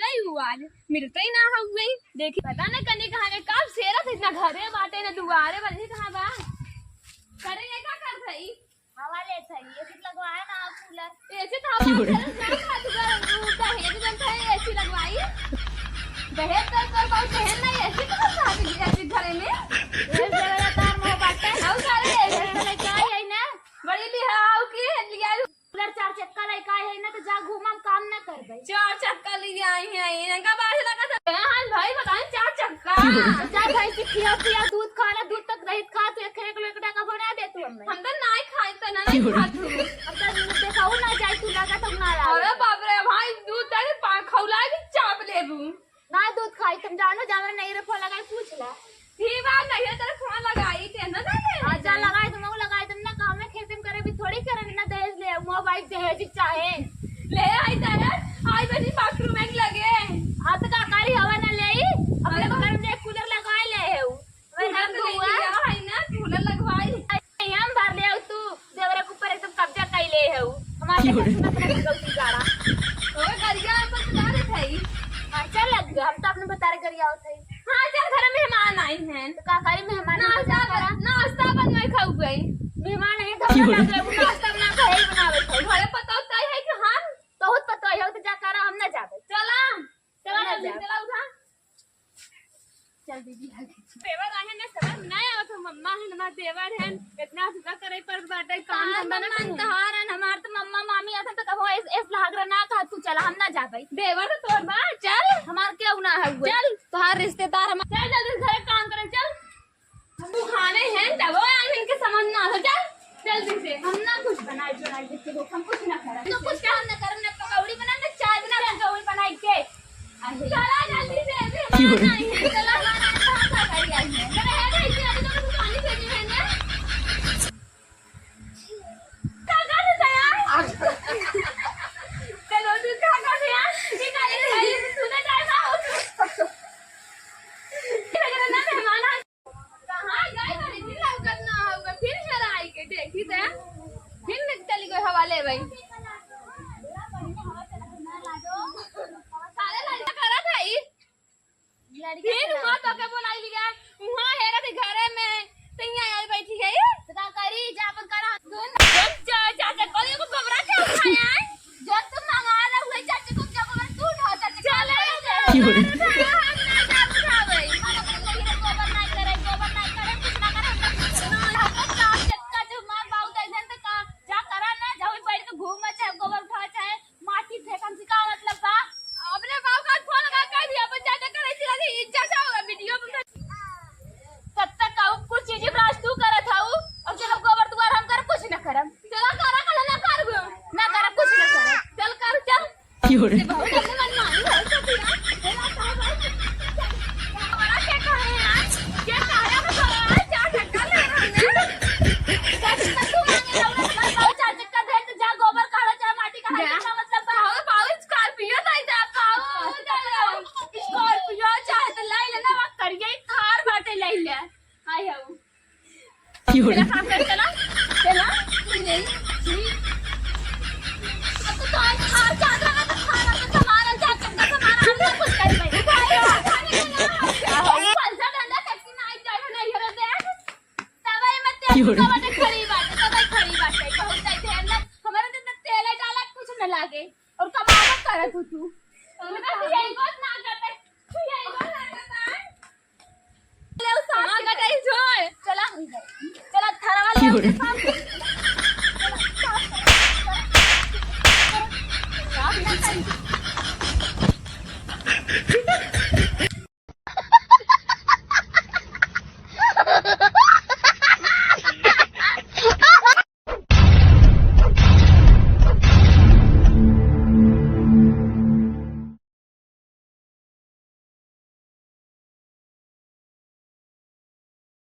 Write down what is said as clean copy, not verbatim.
गई हूँ आज मिलते ही ना हुई। देखी पता न कने कहाँ गए, कब सेरा से इतना घरे बाटे न दुआरे बजे कहाँ बा करेंगे क्या कर थई हवा ले सही एसी लगवाया ना कूलर ऐसे था दहेज बनता है ऐसी लगवाई दहेज तो बहुत बहन नहीं ऐसी तो शादी ऐसी घरे में तार मोह बाटे हाउ सारे ले काय है ना बड़ी लिहाओ की लिया कूलर चार चक्का ले काय है ना तो जा घूमम काम ना कर भाई चार चक्का ले आई है इनका बाहर लगा था हां भाई बताएं चार चक्का चार भाई से खिया पिया दूध खाना दूध तक रहित खा तो 1 किलो का बना दे तू हमें हम तो नहीं खाए तो ना नहीं खातू अब तो देखाऊ ना जाए तू लगा तो ना रहा अरे बाप रे भाई दूध तक खौला भी चाप लेबू ना दूध खाई तुम जानो जावे नहीं रे फोन लगाई पूछ ले ठीक बात नहीं है तेरे फोन लगाई थे ना हां जा लगाई तुम लगाई तुम ना काम में खेती में करे भी थोड़ी करे ना दहेज ले मोबाइल दहेज चाहे ले आई तेरे आज बनी बाथरूम में लगे हां तो का कारी हवा ना ले अपने घर में एक कूलर लगाए ले है कूलर दुआ है ना कूलर लगवाई हम भर ले तू देवरे के ऊपर एकदम कब्जा कर ले है हमारे किस्मत में गलती करा ओए गरिया पर बता दे भाई हां चल लग गया हम तो अपने बता रहे गरिया होते हां चल घर में मेहमान आई हैं तो का कारी मेहमान नाश्ता बनवाई खाऊ गई मेहमान है तो नाश्ता बना के ही बनावे घरे पता होता है कि हम बहुत पता है तो जा कर हम ना जावे चला चला चला उठा चल दीदी देवर आए ने समझ नहीं आवत मम्मा है हमार देवर है इतना सुधा करे पर बाटे काम धंधा ना तहार हमार तो मम्मा मामी आता तो कहो इस लागरा ना कहा तू चला हम ना जावे देवर तो तोर बा चल हमार क्यों ना है चल तोहार रिश्तेदार हम चल जल्दी घर काम करे चल हम खाने हैं तब आए इनके समझ ना हो चल जल्दी से हम ना कुछ बनाए चुनाई देखते हो हम कुछ ना करें तो कुछ काम ना करम ना पकौड़ी बना ना चाय बना पकौड़ी बनाई के चला जल्दी से नहीं है चला हवाले भाई सारे लड़का करा था फिर वहां तो के बोलाई लिया वहां हेरा थे घरे में तैया आई बैठी है का करी जापन करा चाचा कोई को घबरा के उठाया है जब तुम मंगा रहे हुए चाचा को जब तू उठा चाचा चले चला काम कर चला चला अब तो चादर में तो खाना तो सामान चादर का सामान हम लोग कुछ कर पाए पैसा डंडा टैक्सी नाइट ड्राइवर नहीं हो रहे तबाई मत तबाई खड़ी बात बहुत जाते हैं ना हमारे तो तेल डाला कुछ न लागे और कमावा करे तू यही बात ना करते यही बात ना करता ले उस सामान का कहीं छोड़ चला थारा वाले